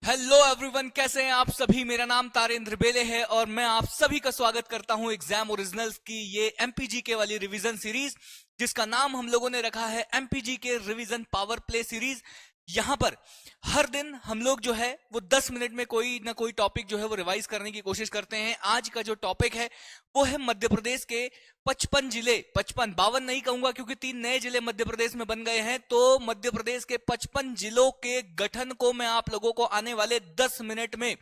Hello everyone, कैसे हैं आप सभी। मेरा नाम तारेंद्र बेले है और मैं आप सभी का स्वागत करता हूं एग्जाम ओरिजिनल्स की ये एमपीजीके वाली रिवीजन सीरीज, जिसका नाम हम लोगों ने रखा है MP GK revision power play series. यहां पर हर दिन हम लोग जो है वो 10 मिनट में कोई ना कोई टॉपिक जो है वो रिवाइज करने की कोशिश करते हैं। आज का जो टॉपिक है वो है मध्य प्रदेश के 55 जिले, 55 52 नहीं कहूंगा क्योंकि 3 नए जिले मध्य प्रदेश में बन गए हैं। तो मध्य प्रदेश के 55 जिलों के गठन को मैं आप लोगों को आने वाले 10 मिनट में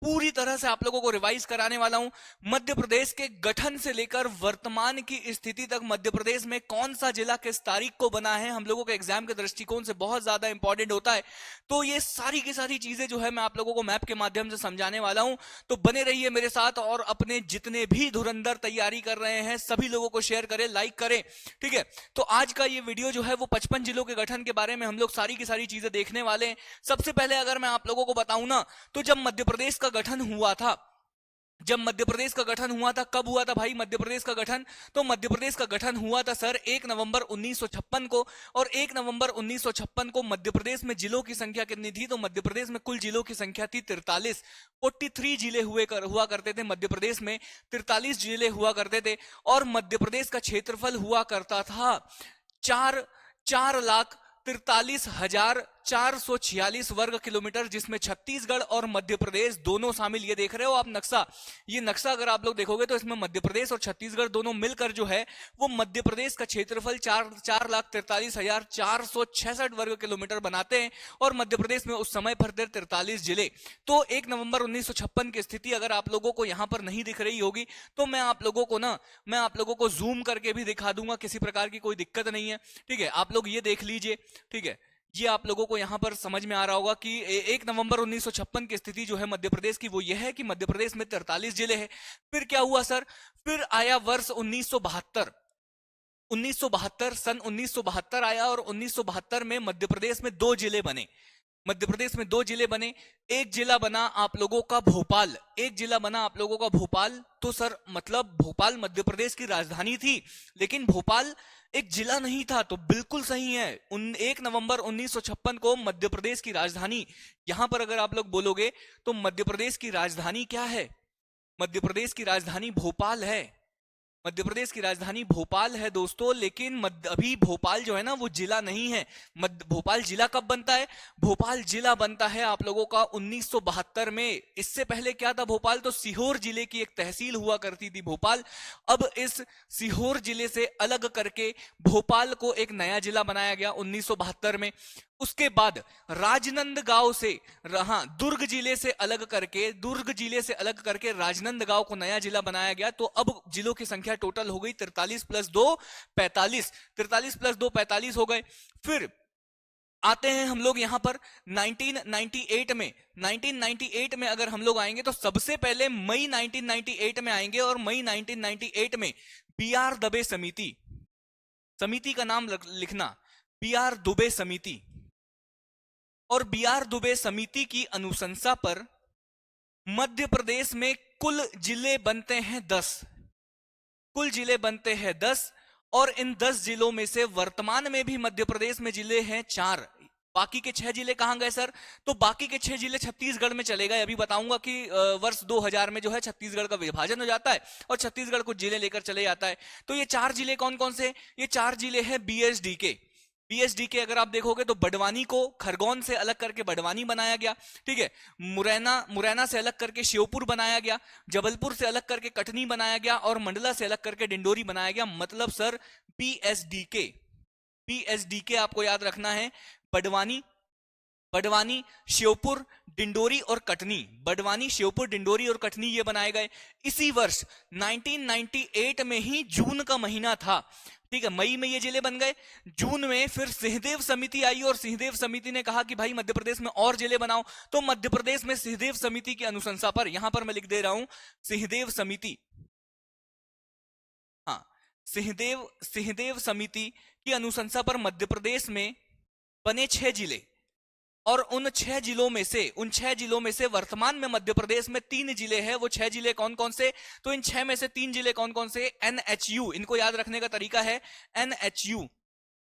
पूरी तरह से आप लोगों को रिवाइज कराने वाला हूं। मध्य प्रदेश के गठन से लेकर वर्तमान की स्थिति तक मध्य प्रदेश में कौन सा जिला किस तारीख को बना है, हम लोगों के एग्जाम के दृष्टिकोण से बहुत ज्यादा इंपॉर्टेंट होता है। तो ये सारी की सारी चीजें जो है मैं आप लोगों को मैप के माध्यम से समझाने वाला हूं। तो बने रहिए मेरे साथ और अपने जितने भी धुरंधर तैयारी कर रहे हैं सभी लोगों को शेयर करें, लाइक करें, ठीक है। तो आज का ये वीडियो जो है वो 55 जिलों के गठन के बारे में हम लोग सारी की सारी चीजें देखने वाले हैं। सबसे पहले अगर मैं आप लोगों को बताऊं ना, तो जब मध्य प्रदेश का गठन हुआ था, जब मध्य प्रदेश का गठन हुआ था, कब हुआ था भाई मध्य प्रदेश का गठन? तो मध्य प्रदेश का गठन हुआ था सर 1 नवंबर 1956 को। और 1 नवंबर 1956 को मध्य प्रदेश में जिलों की संख्या कितनी थी? तो मध्य प्रदेश में कुल जिलों की संख्या थी 43। 43 जिले हुआ करते थे मध्य प्रदेश में, 43 जिले हुआ करते थे। और मध्य प्रदेश का क्षेत्रफल हुआ करता था 4,43,446 वर्ग किलोमीटर, जिसमें छत्तीसगढ़ और मध्य प्रदेश दोनों शामिल। ये देख रहे हो आप नक्शा, ये नक्शा अगर आप लोग देखोगे तो इसमें मध्य प्रदेश और छत्तीसगढ़ दोनों मिलकर जो है वो मध्य प्रदेश का क्षेत्रफल 4,43,466 वर्ग किलोमीटर बनाते हैं। और मध्य प्रदेश में उस समय पर थे 43 जिले। तो 1 नवंबर 1956 की स्थिति अगर आप लोगों को यहां पर नहीं दिख रही होगी तो मैं आप लोगों को जूम करके भी दिखा दूंगा, किसी प्रकार की कोई दिक्कत नहीं है, ठीक है। आप लोग ये देख लीजिए, ठीक है। ये आप लोगों को यहां पर समझ में आ रहा होगा कि 1 नवंबर 1956 की स्थिति जो है मध्य प्रदेश की वो ये है कि मध्य प्रदेश में 43 जिले हैं। फिर क्या हुआ सर? फिर आया वर्ष 1972। 1972 सन 1972 आया और 1972 में मध्य प्रदेश में 2 जिले बने। मध्य प्रदेश में 2 जिले बने। एक जिला बना आप लोगों का भोपाल, एक जिला बना आप लोगों का भोपाल। तो सर मतलब भोपाल मध्य प्रदेश की राजधानी थी, लेकिन भोपाल एक जिला नहीं था। तो बिल्कुल सही है, 1 नवंबर 1956 को मध्य प्रदेश की राजधानी, यहां पर अगर आप लोग बोलोगे तो मध्य प्रदेश की राजधानी क्या है? मध्य प्रदेश की राजधानी भोपाल है। मध्य प्रदेश की राजधानी भोपाल है दोस्तों। लेकिन अभी भोपाल जो है ना वो जिला नहीं है। भोपाल जिला कब बनता है? भोपाल जिला बनता है आप लोगों का 1972 में। इससे पहले क्या था भोपाल? तो सीहोर जिले की एक तहसील हुआ करती थी भोपाल। अब इस सीहोर जिले से अलग करके भोपाल को एक नया जिला बनाया गया 1972 में। उसके बाद राजनंदगांव से, दुर्ग जिले से अलग करके राजनंदगांव को नया जिला बनाया गया। तो अब जिलों की संख्या टोटल हो गई 43 प्लस 2 45, 43 प्लस 2 45 हो गए। फिर आते हैं हम लोग यहां पर 1998 में अगर हम लोग आएंगे तो सबसे पहले मई 1998 में आएंगे। और मई 1998 में BR दुबे समिति, समिति का नाम लिखना, BR दुबे समिति। और BR दुबे समिति की अनुशंसा पर मध्य प्रदेश में कुल जिले बनते हैं 10। कुल जिले बनते हैं 10। और इन 10 जिलों में से वर्तमान में भी मध्य प्रदेश में जिले हैं 4। बाकी के 6 जिले कहां गए सर? तो बाकी के 6 जिले छत्तीसगढ़ में चले गए। अभी बताऊंगा कि वर्ष 2000 में जो है छत्तीसगढ़ का विभाजन हो जाता है और छत्तीसगढ़ कुछ जिले लेकर चले जाता है। तो ये 4 जिले कौन कौन से? ये 4 जिले हैं BSDK। BSDK अगर आप देखोगे तो बड़वानी को खरगोन से अलग करके बड़वानी बनाया गया, ठीक है। मुरैना से अलग करके श्योपुर बनाया गया, जबलपुर से अलग करके कटनी बनाया गया और मंडला से अलग करके डिंडोरी बनाया गया। मतलब सर BSDK आपको याद रखना है, बड़वानी, श्योपुर, डिंडोरी और कटनी। बड़वानी, श्योपुर, डिंडोरी और कटनी ये बनाए गए। इसी वर्ष 1998 में ही जून का महीना था, ठीक है। मई में ये जिले बन गए। जून में फिर सिंहदेव समिति आई और सिंहदेव समिति ने कहा कि भाई मध्य प्रदेश में और जिले बनाओ। तो मध्य प्रदेश में सिंहदेव समिति की अनुशंसा पर, यहां पर मैं लिख दे रहा हूं सिंहदेव समिति, हाँ, सिंहदेव समिति की अनुशंसा पर मध्य प्रदेश में बने 6 जिले। और उन 6 जिलों में से वर्तमान में मध्य प्रदेश में 3 जिले हैं। वो 6 जिले कौन कौन से? तो इन 6 में से 3 जिले कौन कौन से? NHU, इनको याद रखने का तरीका है NHU।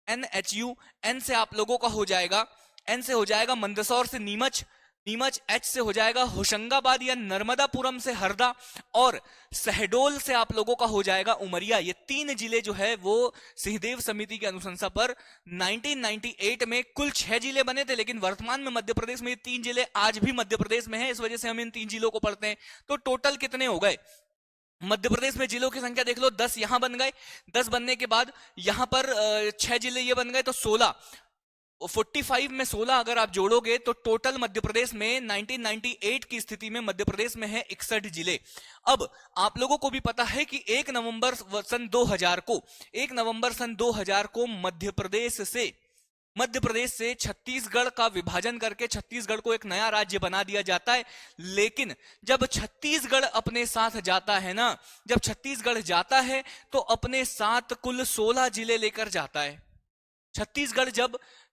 एन से आप लोगों का हो जाएगा, एन से हो जाएगा मंदसौर से नीमच, नीमच एच से हो जाएगा होशंगाबाद या नर्मदापुरम से हरदा, और शहडोल से आप लोगों का हो जाएगा उमरिया। ये 3 जिले जो है वो सिंहदेव समिति की अनुशंसा पर 1998 में कुल 6 जिले बने थे, लेकिन वर्तमान में मध्य प्रदेश में ये 3 जिले आज भी मध्य प्रदेश में है, इस वजह से हम इन 3 जिलों को पढ़ते हैं। तो टोटल कितने हो गए मध्य प्रदेश में जिलों की संख्या? देख लो, 10 यहां बन गए, 10 बनने के बाद यहां पर 6 जिले ये बन गए, तो 16, 45 में 16 अगर आप जोड़ोगे तो टोटल मध्य प्रदेश में 1998 की स्थिति में मध्य प्रदेश में है 61 जिले। अब आप लोगों को भी पता है कि 1 नवंबर सन 2000 को मध्य प्रदेश से छत्तीसगढ़ का विभाजन करके छत्तीसगढ़ को एक नया राज्य बना दिया जाता है। लेकिन जब छत्तीसगढ़ अपने साथ जाता है ना, जब छत्तीसगढ़ जाता है तो अपने साथ कुल 16 जिले लेकर जाता है।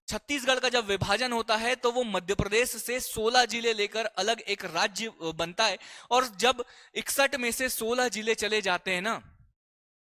छत्तीसगढ़ का जब विभाजन होता है तो वो मध्य प्रदेश से 16 जिले लेकर अलग एक राज्य बनता है। और जब 61 में से 16 जिले चले जाते हैं ना,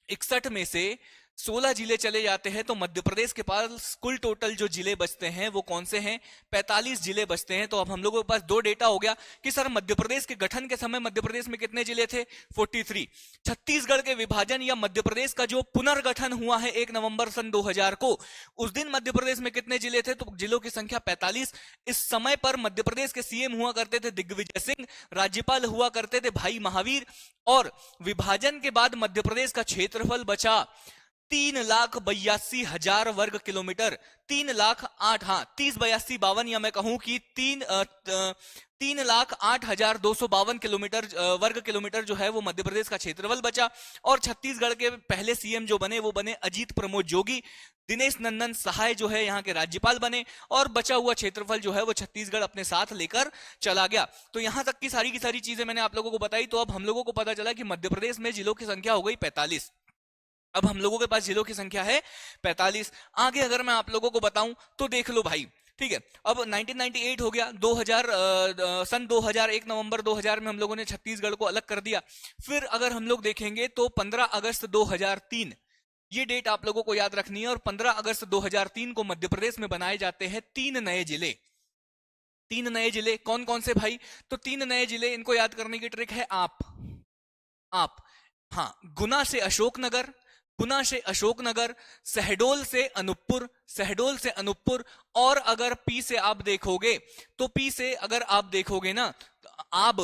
61 में से 16 जिले चले जाते हैं, तो मध्य प्रदेश के पास कुल टोटल जो जिले बचते हैं वो कौन से हैं? 45 जिले बचते हैं। तो अब हम लोगों के पास 2 डेटा हो गया कि सर मध्य प्रदेश के गठन के समय मध्य प्रदेश में कितने जिले थे? 43। छत्तीसगढ़ के विभाजन या मध्य प्रदेश का जो पुनर्गठन हुआ है 1 नवंबर सन 2000 को, उस दिन मध्य प्रदेश में कितने जिले थे? तो जिलों की संख्या 45। इस समय पर मध्य प्रदेश के सीएम हुआ करते थे दिग्विजय सिंह, राज्यपाल हुआ करते थे भाई महावीर, और विभाजन के बाद मध्य प्रदेश का क्षेत्रफल बचा 3,82,000 वर्ग किलोमीटर। 3,08,000, हाँ 30,82,52, या मैं कहूं कि 3,08,252 किलोमीटर वर्ग किलोमीटर जो है वो मध्य प्रदेश का क्षेत्रफल बचा। और छत्तीसगढ़ के पहले सीएम जो बने वो बने अजीत प्रमोद जोगी। दिनेश नंदन सहाय जो है यहाँ के राज्यपाल बने, और बचा हुआ क्षेत्रफल जो है वो छत्तीसगढ़ अपने साथ लेकर चला गया। तो यहां तक की सारी चीजें मैंने आप लोगों को बताई। तो अब हम लोगों को पता चला कि मध्य प्रदेश में जिलों की संख्या हो गई 45। अब हम लोगों के पास जिलों की संख्या है 45। आगे अगर मैं आप लोगों को बताऊं तो देख लो भाई, ठीक है। अब 1998 हो गया, 2000 1 नवंबर 2000 में हम लोगों ने छत्तीसगढ़ को अलग कर दिया। फिर अगर हम लोग देखेंगे तो 15 अगस्त 2003, ये डेट आप लोगों को याद रखनी है। और 15 अगस्त 2003 को मध्य प्रदेश में बनाए जाते हैं 3 नए जिले। 3 नए जिले कौन कौन से भाई? तो 3 नए जिले, इनको याद करने की ट्रिक है आप हाँ, गुना से अशोकनगर, शहडोल से अनूपपुर, और अगर पी से आप देखोगे तो पी से अगर आप देखोगे ना, आब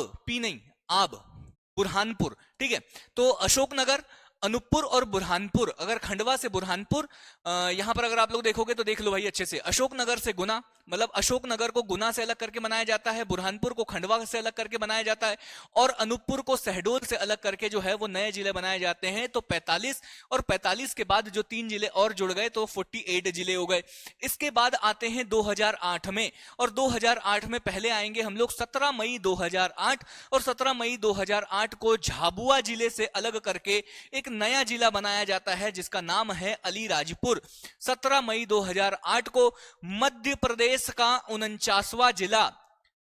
बुरहानपुर, ठीक है। तो अशोकनगर, अनूपपुर और बुरहानपुर, अगर खंडवा से बुरहानपुर, यहां पर अगर आप लोग देखोगे तो देख लो भाई अच्छे से, अशोकनगर से गुना, मतलब अशोकनगर को गुना से अलग करके बनाया जाता है, बुरहानपुर को खंडवा से अलग करके बनाया जाता है, और अनूपपुर को शहडोल से अलग करके जो है वो नए जिले बनाए जाते हैं। तो 45, और 45 के बाद जो 3 जिले और जुड़ गए तो 48 जिले हो गए। इसके बाद आते हैं 2008 में, और 2008 में पहले आएंगे हम लोग 17 मई 2008, और 17 मई 2008 को झाबुआ जिले से अलग करके एक नया जिला बनाया जाता है जिसका नाम है अलीराजपुर। 17 मई 2008 को मध्य प्रदेश का 49वां जिला,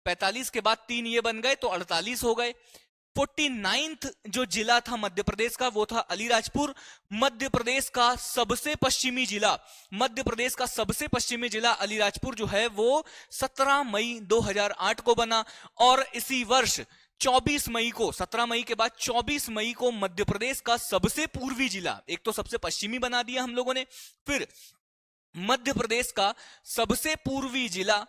45 के बाद 3 ये बन गए तो 48 हो गए। 49th जो जिला था मध्य प्रदेश का वो था अलीराजपुर। मध्य प्रदेश का सबसे पश्चिमी जिला अलीराजपुर जो है वो 17 मई 2008 को बना। और इसी वर्ष 24 मई को, 17 मई के बाद 24 मई को मध्य प्रदेश का सबसे पूर्वी जिला, एक तो सबसे पश्चिमी बना दिया हम लोगों ने, फिर मध्य प्रदेश का सबसे पूर्वी जिला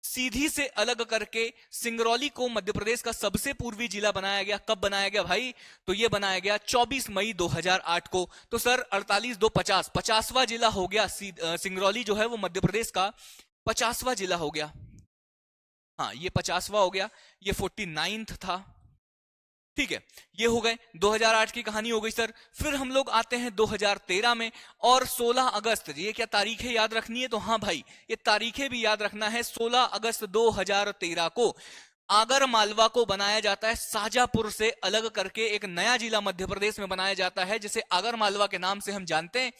सीधी से अलग करके सिंगरौली को मध्य प्रदेश का सबसे पूर्वी जिला बनाया गया। कब बनाया गया भाई? तो यह बनाया गया 24 मई 2008 को। तो सर 48 2 50, 50वां जिला हो गया सिंगरौली जो है वो मध्य प्रदेश का 50वां जिला हो गया। हाँ, ये 50वां हो गया, ये 49th था, ठीक है। ये हो गए 2008 की कहानी हो गई सर। फिर हम लोग आते हैं 2013 में, और 16 अगस्त, ये क्या तारीखें याद रखनी है? तो हाँ भाई, ये तारीखें भी याद रखना है। 16 अगस्त 2013 को आगर मालवा को बनाया जाता है, शाजापुर से अलग करके एक नया जिला मध्य प्रदेश में बनाया जाता है जिसे आगर मालवा के नाम से हम जानते हैं।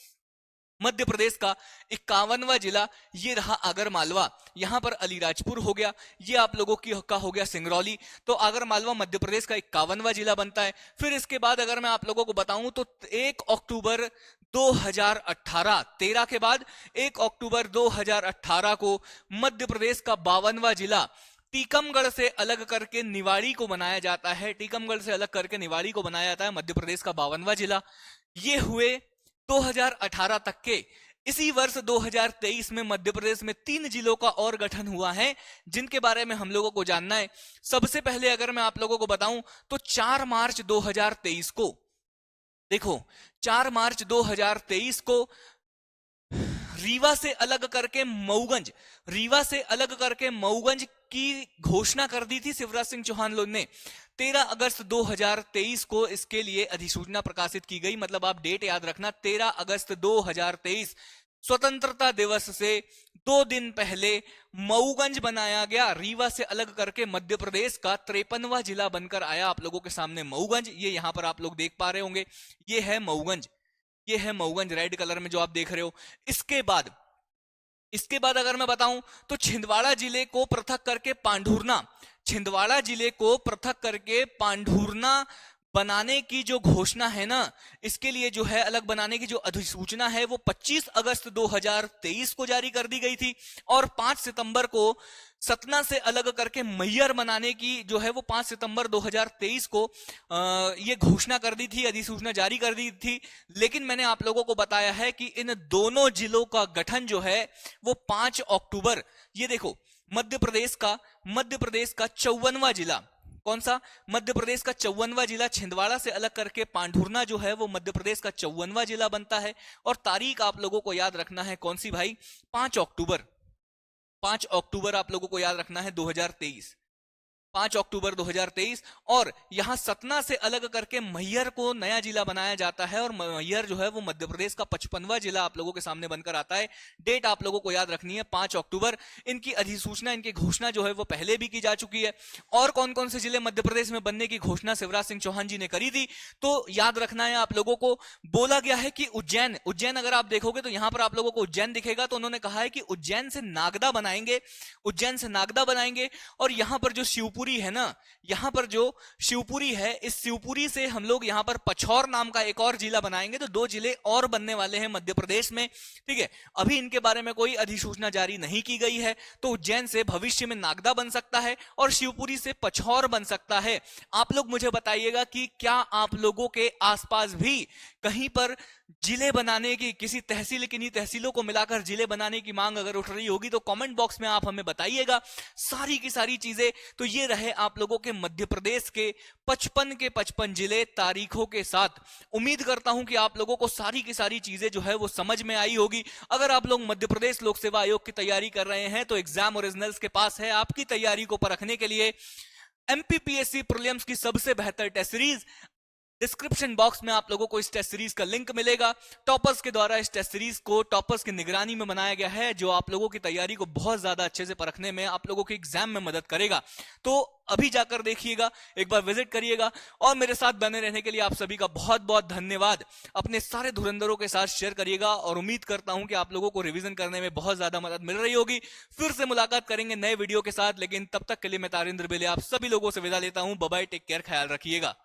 मध्य प्रदेश का 51वां जिला ये रहा आगर मालवा। यहां पर अलीराजपुर हो गया, ये आप लोगों का हो गया सिंगरौली। तो आगर मालवा मध्य प्रदेश का 51वां जिला बनता है। फिर इसके बाद अगर मैं आप लोगों को बताऊं तो 1 अक्टूबर 2018, 13 के बाद 1 अक्टूबर 2018 को मध्य प्रदेश का 52वां जिला टीकमगढ़ से अलग करके निवाड़ी को बनाया जाता है। टीकमगढ़ से अलग करके निवाड़ी को बनाया जाता है, मध्य प्रदेश का 52वां जिला। ये हुए 2018 तक के। इसी वर्ष 2023 में मध्य प्रदेश में 3 जिलों का और गठन हुआ है, जिनके बारे में हम लोगों को जानना है। सबसे पहले अगर मैं आप लोगों को बताऊं तो 4 मार्च 2023 को, देखो 4 मार्च 2023 को रीवा से अलग करके मऊगंज, रीवा से अलग करके मऊगंज की घोषणा कर दी थी शिवराज सिंह चौहान लोग ने। 13 अगस्त 2023 को इसके लिए अधिसूचना प्रकाशित की गई। मतलब आप डेट याद रखना, 13 अगस्त 2023 स्वतंत्रता दिवस से 2 दिन पहले मऊगंज बनाया गया। रीवा से अलग करके मध्य प्रदेश का 53वां जिला बनकर आया आप लोगों के सामने मऊगंज। ये यहां पर आप लोग देख पा रहे होंगे, ये है मऊगंज, ये है मऊगंज रेड कलर में जो आप देख रहे हो। इसके बाद अगर मैं बताऊं तो छिंदवाड़ा जिले को पृथक करके पांढुरना, छिंदवाड़ा जिले को पृथक करके पांढुरना बनाने की जो घोषणा है ना, इसके लिए जो है अलग बनाने की जो अधिसूचना है वो 25 अगस्त 2023 को जारी कर दी गई थी। और 5 सितंबर को सतना से अलग करके मैहर बनाने की जो है वो 5 सितंबर 2023 को ये घोषणा कर दी थी, अधिसूचना जारी कर दी थी। लेकिन मैंने आप लोगों को बताया है कि इन दोनों जिलों का गठन जो है वो 5 अक्टूबर, ये देखो मध्य प्रदेश का 54वां जिला, कौन सा? मध्य प्रदेश का 54वां जिला छिंदवाड़ा से अलग करके पांढुरना जो है वो मध्य प्रदेश का 54वां जिला बनता है। और तारीख आप लोगों को याद रखना है कौन सी भाई? 5 अक्टूबर, 5 अक्टूबर आप लोगों को याद रखना है 2023, 5 अक्टूबर 2023। और यहां सतना से अलग करके मैहर को नया जिला बनाया जाता है और मैहर जो है वो मध्य प्रदेश का 55वां जिला आप लोगों के सामने बनकर आता है। डेट आप लोगों को याद रखनी है 5 अक्टूबर। इनकी अधिसूचना, इनकी घोषणा जो है वो पहले भी की जा चुकी है। और कौन कौन से जिले मध्य प्रदेश में बनने की घोषणा शिवराज सिंह चौहान जी ने करी थी, तो याद रखना है आप लोगों को। बोला गया है कि उज्जैन, उज्जैन अगर आप देखोगे तो यहां पर आप लोगों को उज्जैन दिखेगा, तो उन्होंने कहा है कि उज्जैन से नागदा बनाएंगे, उज्जैन से नागदा बनाएंगे। और यहां पर जो शिवपुरी है ना, यहां पर जो शिवपुरी है, इस शिवपुरी से हम लोग यहां पर पछौर नाम का एक और जिला बनाएंगे। तो 2 जिले और बनने वाले हैं मध्य प्रदेश में, ठीक है। अभी इनके बारे में कोई अधिसूचना जारी नहीं की गई है। तो उज्जैन से भविष्य में नागदा बन सकता है और शिवपुरी से पछौर बन सकता है। आप लोग मुझे बताइएगा कि क्या आप लोगों के आसपास भी कहीं पर जिले बनाने की, किसी तहसील, किन्हीं तहसीलों को मिलाकर जिले बनाने की मांग अगर उठ रही होगी तो कमेंट बॉक्स में आप हमें बताइएगा। सारी की सारी चीजें तो ये रहे आप लोगों के मध्य प्रदेश के 55 के 55 जिले तारीखों के साथ। उम्मीद करता हूं कि आप लोगों को सारी की सारी चीजें जो है वो समझ में आई होगी। अगर आप लोग मध्य प्रदेश लोक सेवा आयोग की तैयारी कर रहे हैं तो एग्जाम ओरिजिनल्स के पास है आपकी तैयारी को परखने के लिए एमपीपीएससी प्रीलिम्स की सबसे बेहतर टेस्ट सीरीज। डिस्क्रिप्शन बॉक्स में आप लोगों को इस टेस्ट सीरीज का लिंक मिलेगा। टॉपर्स के द्वारा इस टेस्ट सीरीज को टॉपर्स की निगरानी में बनाया गया है, जो आप लोगों की तैयारी को बहुत ज्यादा अच्छे से परखने में, आप लोगों के एग्जाम में मदद करेगा। तो अभी जाकर देखिएगा, एक बार विजिट करिएगा। और मेरे साथ बने रहने के लिए आप सभी का बहुत बहुत धन्यवाद। अपने सारे धुरंधरों के साथ शेयर करिएगा और उम्मीद करता हूं कि आप लोगों को रिवीजन करने में बहुत ज्यादा मदद मिल रही होगी। फिर से मुलाकात करेंगे नए वीडियो के साथ, लेकिन तब तक के लिए मैं तारिंद्र बेले आप सभी लोगों से विदा लेता हूं। बाय बाय, टेक केयर, ख्याल रखिएगा।